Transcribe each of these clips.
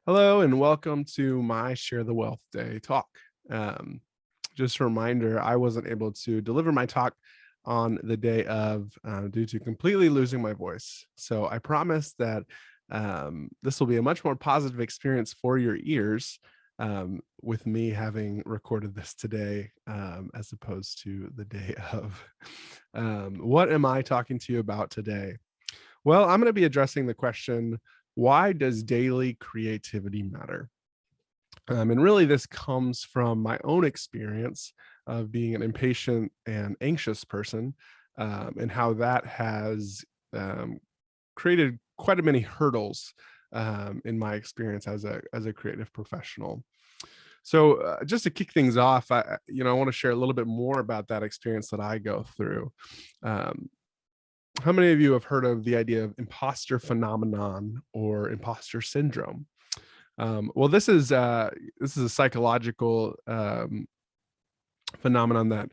Hello and welcome to my Share the Wealth Day talk. Um, just a reminder, I wasn't able to deliver my talk on the day of due to completely losing my voice. So I promise that this will be a much more positive experience for your ears with me having recorded this today as opposed to the day of. What am I talking to you about today? Well, I'm going to be addressing the question, why does daily creativity matter? And really, this comes from my own experience of being an impatient and anxious person, and how that has um, created quite a many hurdles in my experience as a creative professional. So, just to kick things off, I want to share a little bit more about that experience that I go through. Um, how many of you have heard of the idea of imposter phenomenon or imposter syndrome? Well, this is a psychological phenomenon that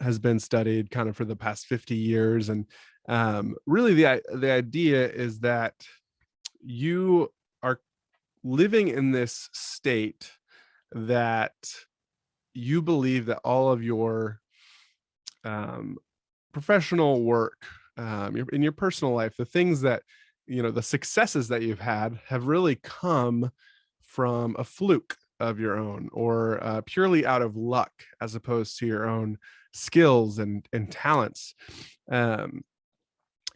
has been studied kind of for the past 50 years, and really the idea is that you are living in this state that you believe that all of your um, professional work, in your personal life, the things that, the successes that you've had have really come from a fluke of your own, or purely out of luck, as opposed to your own skills and talents. Um,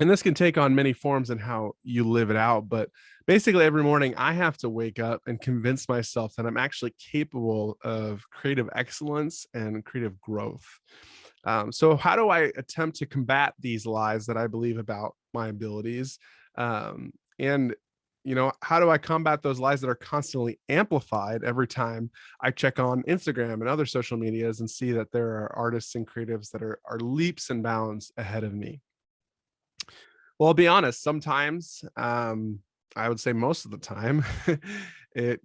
and this can take on many forms in how you live it out. But basically, every morning I have to wake up and convince myself that I'm actually capable of creative excellence and creative growth. So, how do I attempt to combat these lies that I believe about my abilities? And how do I combat those lies that are constantly amplified every time I check on Instagram and other social medias and see that there are artists and creatives that are leaps and bounds ahead of me? Well, I'll be honest, sometimes, I would say most of the time, it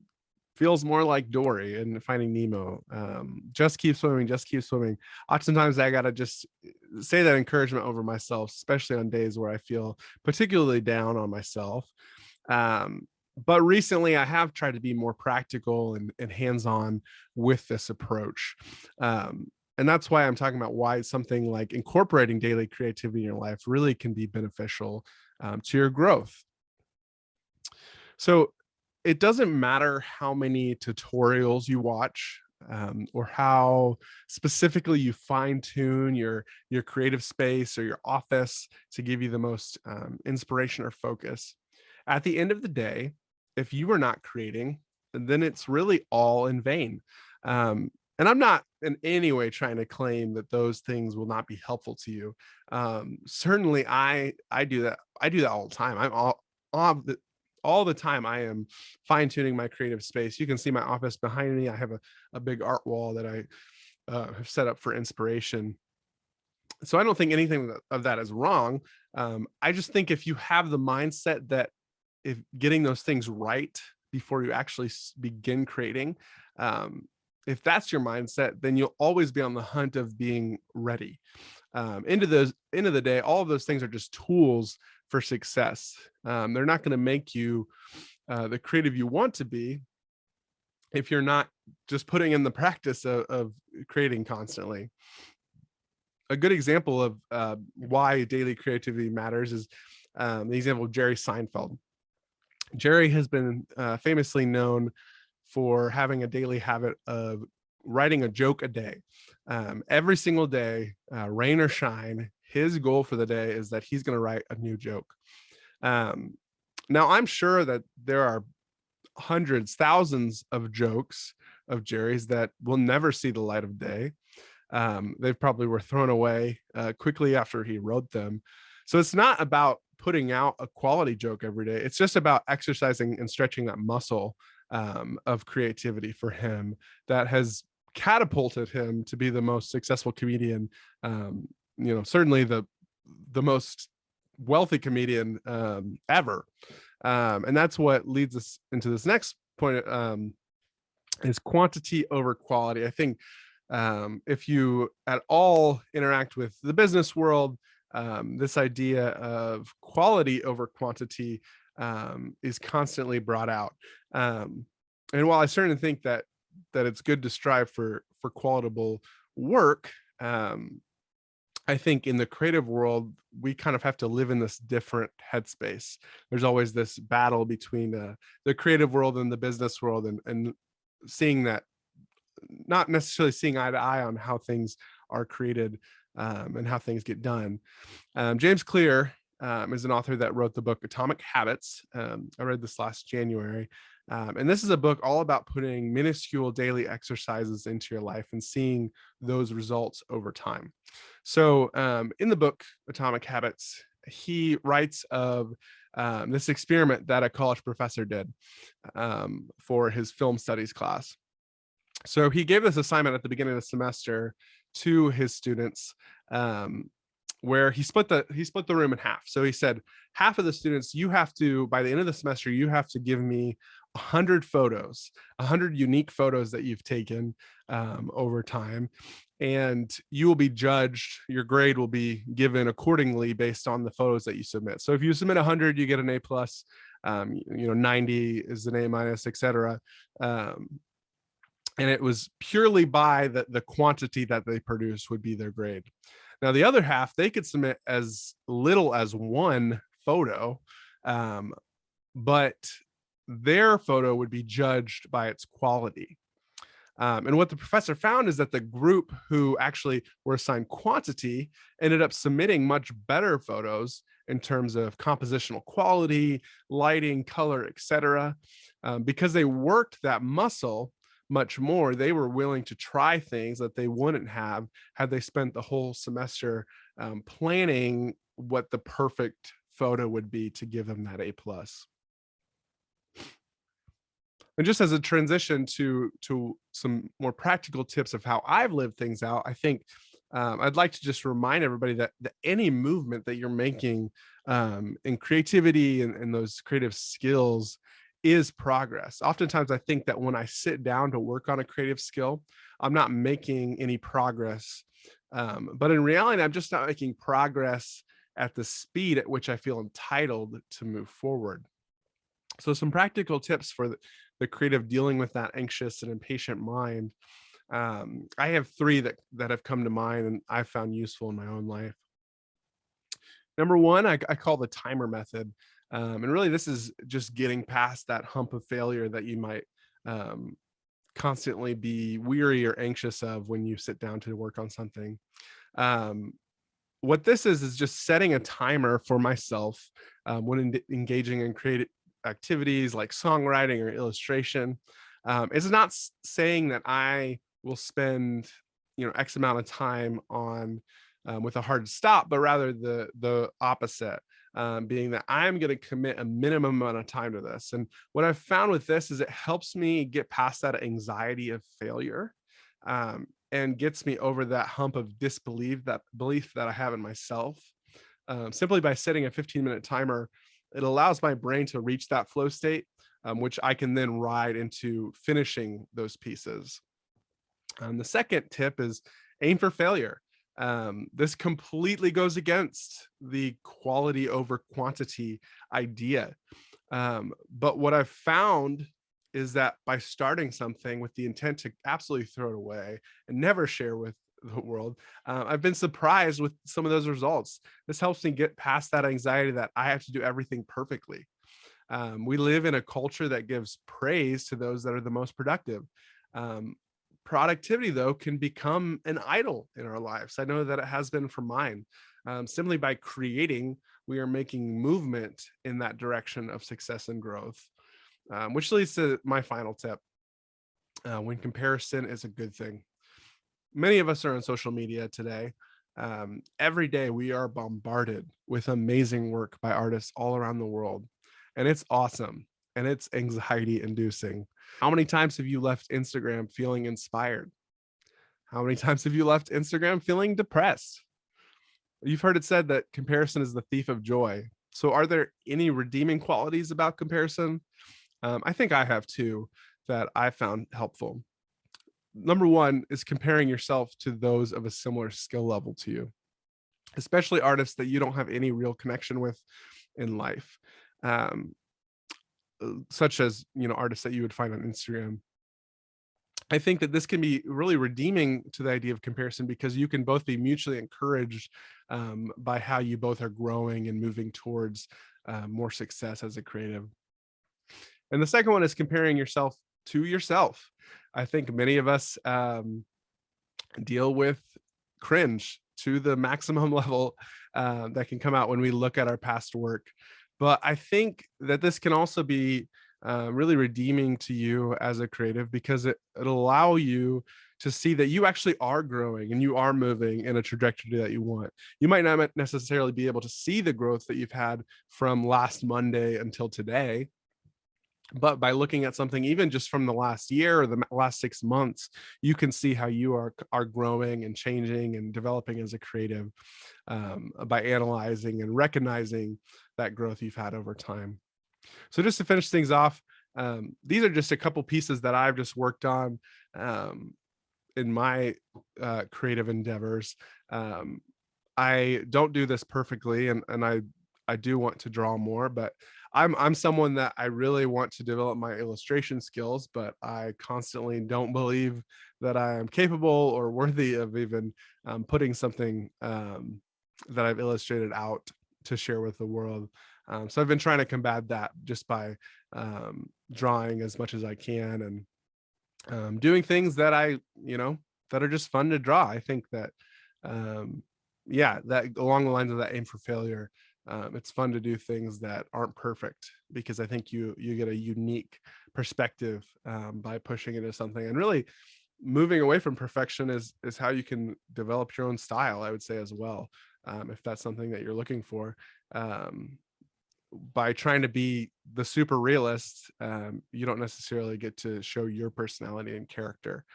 feels more like Dory in Finding Nemo. Just keep swimming, just keep swimming. Oftentimes, I gotta just say that encouragement over myself, especially on days where I feel particularly down on myself. But recently, I have tried to be more practical and hands-on with this approach. And that's why I'm talking about why something like incorporating daily creativity in your life really can be beneficial to your growth. So it doesn't matter how many tutorials you watch, or how specifically you fine tune your creative space or your office to give you the most inspiration or focus. At the end of the day, if you are not creating, then it's really all in vain. And I'm not in any way trying to claim that those things will not be helpful to you. Certainly, I do that. I do that all the time. All all the time I am fine tuning my creative space. You can see my office behind me. I have a big art wall that I have set up for inspiration. So I don't think anything of that is wrong. I just think if you have the mindset that if getting those things right before you actually begin creating, um, if that's your mindset, then you'll always be on the hunt of being ready. End of the day, all of those things are just tools for success. They're not going to make you the creative you want to be if you're not just putting in the practice of creating constantly. A good example of why daily creativity matters is the example of Jerry Seinfeld. Jerry has been famously known for having a daily habit of writing a joke a day. Every single day, rain or shine, his goal for the day is that he's going to write a new joke. Um, Now, I'm sure that there are hundreds, thousands of jokes of Jerry's that will never see the light of day. They probably were thrown away quickly after he wrote them. So it's not about putting out a quality joke every day. It's just about exercising and stretching that muscle of creativity for him that has catapulted him to be the most successful comedian. Certainly the most wealthy comedian ever. And that's what leads us into this next point, is quantity over quality. I think if you at all interact with the business world, this idea of quality over quantity is constantly brought out. Um, and while I certainly think that it's good to strive for qualitable work, I think in the creative world, we kind of have to live in this different headspace. There's always this battle between the creative world and the business world, and seeing that, not necessarily seeing eye to eye on how things are created, and how things get done. James Clear is an author that wrote the book Atomic Habits. I read this last January. And this is a book all about putting minuscule daily exercises into your life and seeing those results over time. So, in the book Atomic Habits, he writes of this experiment that a college professor did for his film studies class. So he gave this assignment at the beginning of the semester to his students, um, where he split the room in half. So he said, half of the students, you have to, by the end of the semester, you have to give me 100 photos, 100 unique photos that you've taken over time, and you will be judged. Your grade will be given accordingly based on the photos that you submit. So if you submit 100, you get an A plus. 90 is an A minus, etc. Um, and it was purely by the quantity that they produce would be their grade. Now, the other half, they could submit as little as one photo, um, but their photo would be judged by its quality. And what the professor found is that the group who actually were assigned quantity ended up submitting much better photos in terms of compositional quality, lighting, color, etc. Because they worked that muscle much more. They were willing to try things that they wouldn't have had they spent the whole semester planning what the perfect photo would be to give them that A plus. And just as a transition to some more practical tips of how I've lived things out, I think I'd like to just remind everybody that any movement that you're making in creativity and those creative skills is progress. Oftentimes, I think that when I sit down to work on a creative skill, I'm not making any progress. But in reality, I'm just not making progress at the speed at which I feel entitled to move forward. So, some practical tips for the creative dealing with that anxious and impatient mind. I have three that have come to mind and I've found useful in my own life. Number one, I call the timer method. And really, this is just getting past that hump of failure that you might um, constantly be weary or anxious of when you sit down to work on something. Um, what this is just setting a timer for myself when engaging in creative activities like songwriting or illustration. It's not saying that I will spend X amount of time on with a hard stop, but rather the opposite, being that I'm going to commit a minimum amount of time to this. And what I've found with this is it helps me get past that anxiety of failure, and gets me over that hump of disbelief, that belief that I have in myself. Simply by setting a 15-minute timer, it allows my brain to reach that flow state, which I can then ride into finishing those pieces. The second tip is aim for failure. This completely goes against the quality over quantity idea. But what I've found is that by starting something with the intent to absolutely throw it away and never share with the world, I've been surprised with some of those results. This helps me get past that anxiety that I have to do everything perfectly. We live in a culture that gives praise to those that are the most productive. Um, Productivity, though, can become an idol in our lives. I know that it has been for mine. Simply by creating, we are making movement in that direction of success and growth, which leads to my final tip. When comparison is a good thing. Many of us are on social media today. Every day we are bombarded with amazing work by artists all around the world, and it's awesome and it's anxiety inducing. How many times have you left Instagram feeling inspired? How many times have you left Instagram feeling depressed? You've heard it said that comparison is the thief of joy. So, are there any redeeming qualities about comparison? I think I have two that I found helpful. Number one is comparing yourself to those of a similar skill level to you, especially artists that you don't have any real connection with in life. such as, artists that you would find on Instagram. I think that this can be really redeeming to the idea of comparison because you can both be mutually encouraged by how you both are growing and moving towards more success as a creative. And the second one is comparing yourself to yourself. I think many of us deal with cringe to the maximum level that can come out when we look at our past work. But I think that this can also be really redeeming to you as a creative because it'll allow you to see that you actually are growing and you are moving in a trajectory that you want. You might not necessarily be able to see the growth that you've had from last Monday until today, but by looking at something even just from the last year or the last 6 months, you can see how you are growing and changing and developing as a creative by analyzing and recognizing that growth you've had over time. So just to finish things off, these are just a couple pieces that I've just worked on in my creative endeavors. um, I don't do this perfectly, and I do want to draw more, but I'm someone that I really want to develop my illustration skills, but I constantly don't believe that I am capable or worthy of even putting something that I've illustrated out to share with the world. So I've been trying to combat that just by drawing as much as I can and doing things that that are just fun to draw. I think that um, yeah, that along the lines of that aim for failure, it's fun to do things that aren't perfect because I think you get a unique perspective by pushing into something, and really moving away from perfection is how you can develop your own style, I would say, as well, if that's something that you're looking for. um, by trying to be the super realist, you don't necessarily get to show your personality and character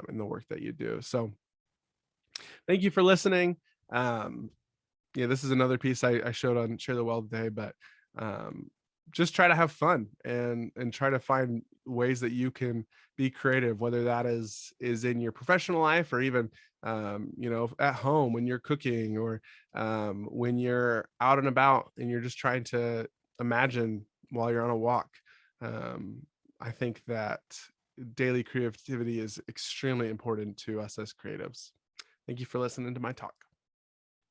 in the work that you do. So thank you for listening. um, yeah, this is another piece I showed on Share the Well today, but um, just try to have fun and try to find ways that you can be creative, whether that is in your professional life or even at home when you're cooking, or when you're out and about and you're just trying to imagine while you're on a walk. Um, I think that daily creativity is extremely important to us as creatives. Thank you for listening to my talk.